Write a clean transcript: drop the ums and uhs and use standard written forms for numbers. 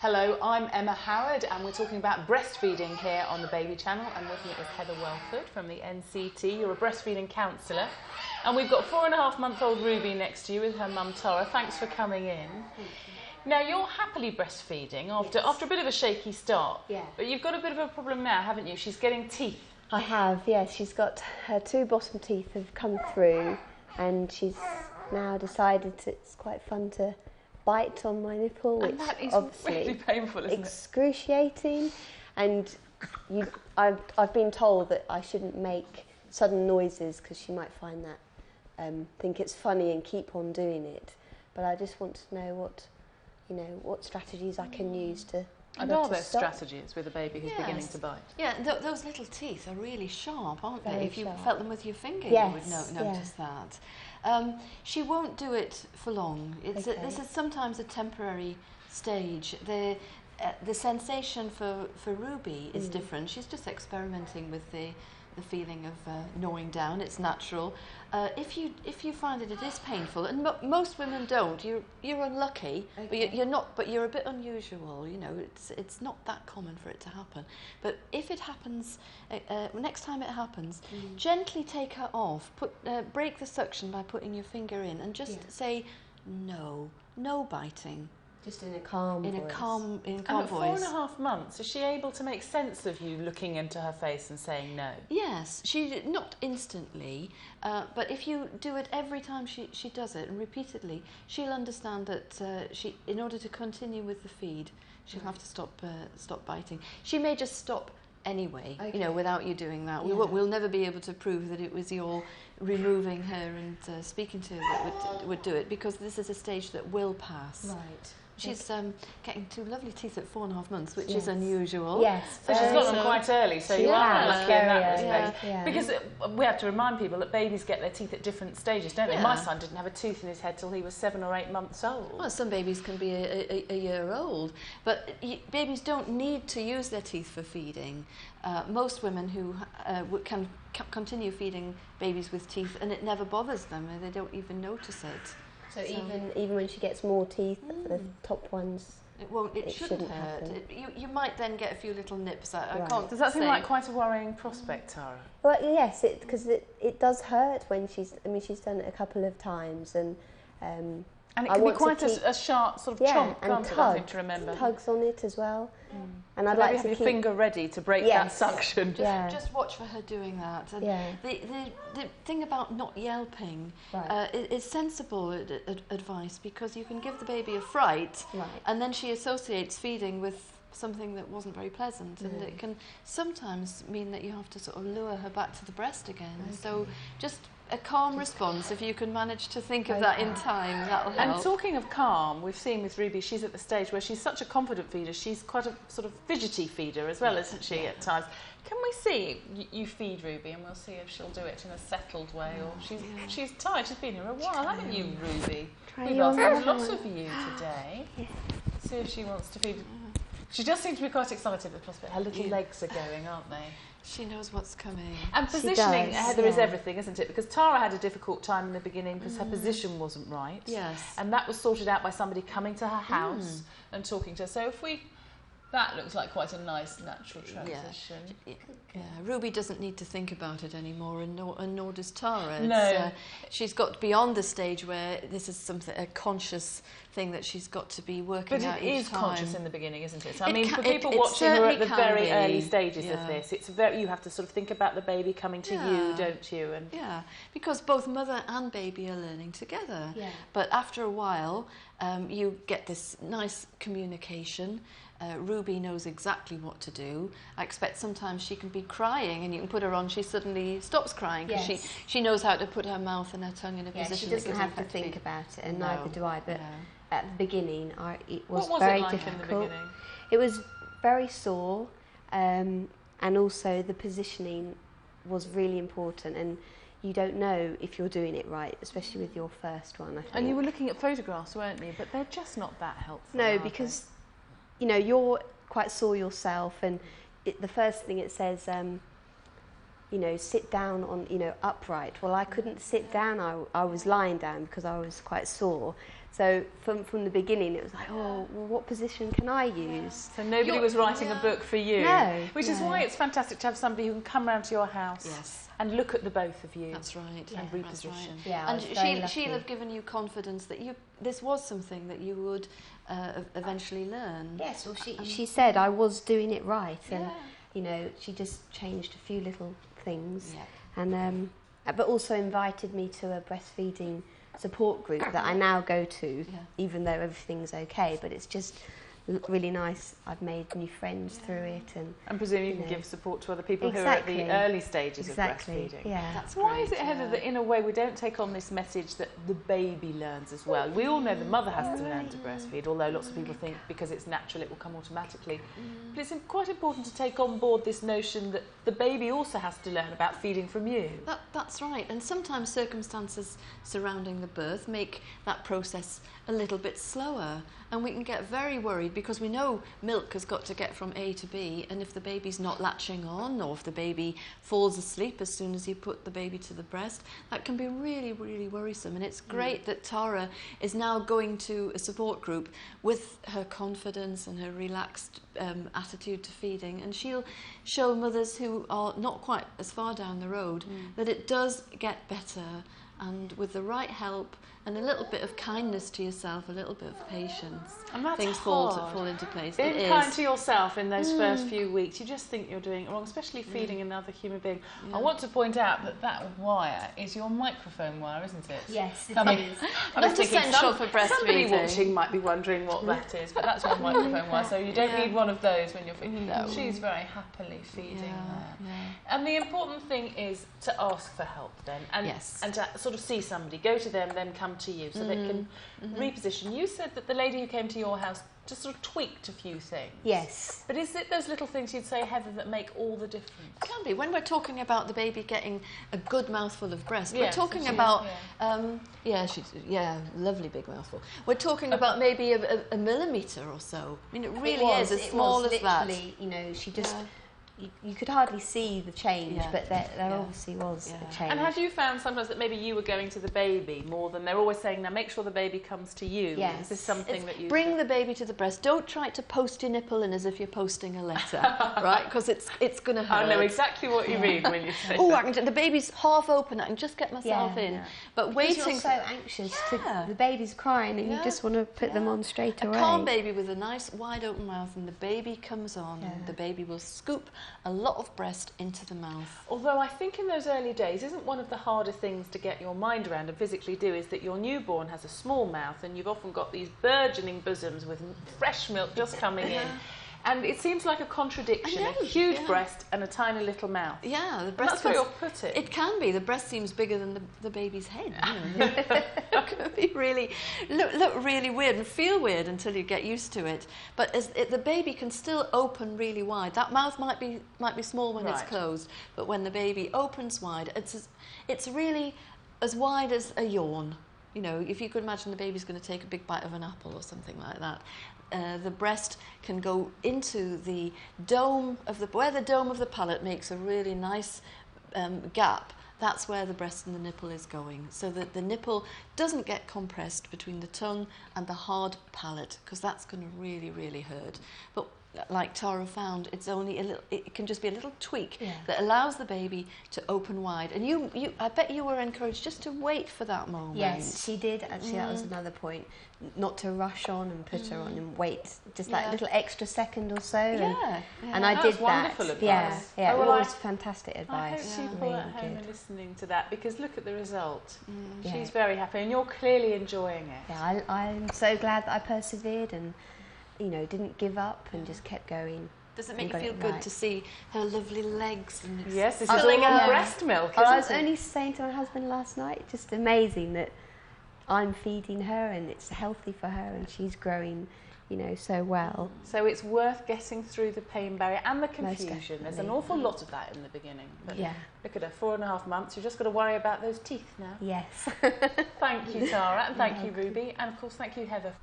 Hello, I'm Emma Howard and we're talking about breastfeeding here on the Baby Channel. I'm working with Heather Welford from the NCT. You're a breastfeeding counsellor. And we've got 4.5-month-old Ruby next to you with her mum Tara. Thanks for coming in. Now, you're happily breastfeeding after a bit of a shaky start. Yeah. But you've got a bit of a problem now, haven't you? She's getting teeth. I have, yes. She's got her 2 bottom teeth have come through and she's now decided it's quite fun to bite on my nipple, which And that is obviously really painful, isn't it? Excruciating. And I've been told that I shouldn't make sudden noises because she might find that think it's funny and keep on doing it. But I just want to know what strategies I can use to. And are there strategies with a baby who's beginning to bite? Yeah, those little teeth are really sharp, aren't they? If you felt them with your finger, you would notice that. She won't do it for long. This is sometimes a temporary stage. The sensation for Ruby is different. She's just experimenting with the feeling of gnawing down. It's natural. If you find that it is painful, and most women don't, you're unlucky, but you're not. But you're a bit unusual. You know, it's not that common for it to happen. But if it happens, next time it happens, gently take her off. Break the suction by putting your finger in, and just say no biting. Just in a calm voice. In a calm and voice. at 4.5 months, is she able to make sense of you looking into her face and saying no? Yes, not instantly, but if you do it every time she does it and repeatedly, she'll understand that in order to continue with the feed, she'll have to stop biting. She may just stop anyway, without you doing that. Yeah. We'll never be able to prove that it was your removing her and speaking to her that would do it, because this is a stage that will pass. Right. She's getting 2 lovely teeth at 4.5 months, which is unusual. Yes. So she's got them quite early, so you are lucky in that respect. Yeah. Because we have to remind people that babies get their teeth at different stages, don't they? Yeah. My son didn't have a tooth in his head till he was 7 or 8 months old. Well, some babies can be a year old, but babies don't need to use their teeth for feeding. Most women who can continue feeding babies with teeth, and it never bothers them, and they don't even notice it. So even when she gets more teeth, the top ones, it shouldn't hurt. You might then get a few little nips. I can't. Does that seem like quite a worrying prospect, Tara? Well, yes, because it does hurt when she's done it a couple of times, and it can be quite a sharp sort of chomp, and tugs on it as well. And I'd like to have your finger ready to break that suction. Just watch for her doing that. And the thing about not yelping is sensible advice, because you can give the baby a fright, and then she associates feeding with something that wasn't very pleasant, and it can sometimes mean that you have to sort of lure her back to the breast again. So just a calm response, if you can manage to think of that in time, that'll help. And talking of calm, we've seen with Ruby, she's at the stage where she's such a confident feeder. She's quite a sort of fidgety feeder as well, isn't she, at times? Can we see you feed Ruby, and we'll see if she'll do it in a settled way, or she's tired. She's been here a while, haven't you, Ruby? We've asked a lot of you today. See if she wants to feed. She does seem to be quite excited at the prospect. Her little legs are going, aren't they? She knows what's coming. And positioning, Heather, is everything, isn't it? Because Tara had a difficult time in the beginning because her position wasn't right. Yes. And that was sorted out by somebody coming to her house and talking to her. So that looks like quite a nice natural transition. Yeah. Ruby doesn't need to think about it anymore, and nor does Tara. No. She's got beyond the stage where this is a conscious thing that she's got to be working out each time. But it is conscious in the beginning, isn't it? So, I mean, for people watching who are at the very early stages of this, you have to sort of think about the baby coming to you, don't you? And because both mother and baby are learning together. Yeah. But after a while, you get this nice communication. Ruby knows exactly what to do. I expect sometimes she can be crying, and you can put her on, she suddenly stops crying because she knows how to put her mouth and her tongue in a position. She doesn't have to think about it, and neither do I. But at the beginning, it was very difficult. In the beginning? It was very sore, and also the positioning was really important. And you don't know if you're doing it right, especially with your first one, I think. And you were looking at photographs, weren't you? But they're just not that helpful. No, because you're quite sore yourself, and the first thing it says, sit down on, upright. Well, I couldn't sit down. I was lying down because I was quite sore. So from the beginning, it was like, oh, well, what position can I use? So nobody was writing a book for you. No. Which is why it's fantastic to have somebody who can come round to your house and look at the both of you. That's right. And reposition. Right. Yeah, and she'll have given you confidence that this was something that you would eventually learn. Yes, well, she said I was doing it right, and you know, she just changed a few little things, and but also invited me to a breastfeeding support group that I now go to, even though everything's okay. But it's just really nice. I've made new friends through it, and presume you can give support to other people who are at the early stages of breastfeeding. Yeah, that's why great, is it, Heather, that in a way we don't take on this message that the baby learns as well? We all know the mother has to learn to breastfeed, although lots of people think because it's natural it will come automatically. But it's quite important to take on board this notion that the baby also has to learn about feeding from you. That's right, and sometimes circumstances surrounding the birth make that process a little bit slower, and we can get very worried because we know milk has got to get from A to B, and if the baby's not latching on, or if the baby falls asleep as soon as you put the baby to the breast, that can be really, really worrisome. And it's great that Tara is now going to a support group with her confidence and her relaxed attitude to feeding, and she'll show mothers who are not quite as far down the road that it does get better, and with the right help and a little bit of kindness to yourself, a little bit of patience, and that's things fall into place. Being kind to yourself in those first few weeks, you just think you're doing it wrong, especially feeding another human being. I want to point out that wire is your microphone wire, isn't it? Yes, it is. That's essential for breastfeeding. Somebody watching might be wondering what that is, but that's your microphone wire, so you don't need one of those when you're feeding. No. She's very happily feeding there. And the important thing is to ask for help then, and to sort of see somebody, go to them, then come to you, so they can reposition. You said that the lady who came to your house just sort of tweaked a few things. Yes. But is it those little things you'd say, Heather, that make all the difference? It can be. When we're talking about the baby getting a good mouthful of breast, we're talking about, lovely big mouthful. We're talking about maybe a millimetre or so. I mean, it really is as small as that. You know, she just... You could hardly see the change, but there obviously was a change. And have you found sometimes that maybe you were going to the baby more than they're always saying, now make sure the baby comes to you? Yes. Is this something that you... Bring the baby to the breast. Don't try to post your nipple in as if you're posting a letter, right? Because it's going to hurt. I know exactly what you mean when you say that. The baby's half open, I can just get myself in. Yeah. But waiting... Because you're so anxious. The baby's crying and you just want to put them on straight away. A calm baby with a nice wide open mouth, and the baby comes on, and the baby will scoop a lot of breast into the mouth. Although I think in those early days, isn't one of the harder things to get your mind around and physically do is that your newborn has a small mouth and you've often got these burgeoning bosoms with fresh milk just coming in. And it seems like a contradiction, a huge breast and a tiny little mouth. Yeah, the breast. That's where you'll put it. It can be. The breast seems bigger than the baby's head. You know. It can be really look really weird and feel weird until you get used to it. But the baby can still open really wide. That mouth might be small when it's closed, but when the baby opens wide, it's really as wide as a yawn. You know, if you could imagine the baby's going to take a big bite of an apple or something like that. The breast can go into the dome of where the dome of the palate makes a really nice gap. That's where the breast and the nipple is going, so that the nipple doesn't get compressed between the tongue and the hard palate, because that's going to really, really hurt. But like Tara found, it's only a little. It can just be a little tweak that allows the baby to open wide. And I bet you were encouraged just to wait for that moment. Yes, she did. Actually, that was another point. Not to rush on and put her on and wait, just that little extra second or so. And I did that. Wonderful advice. Yeah. It was fantastic advice. I hope people at home are listening to that, because look at the result. She's very happy, and you're clearly enjoying it. Yeah, I'm so glad that I persevered and, you know, didn't give up and just kept going. Does it make you feel good to see her lovely legs? And yes, this is all on breast milk, isn't I was only saying to my husband last night, just amazing that I'm feeding her and it's healthy for her and she's growing, you know, so well. So it's worth getting through the pain barrier and the confusion. There's an awful lot of that in the beginning. But look at her, 4.5 months. You've just got to worry about those teeth now. Yes. Thank you, Tara, and thank you, Ruby. And of course, thank you, Heather.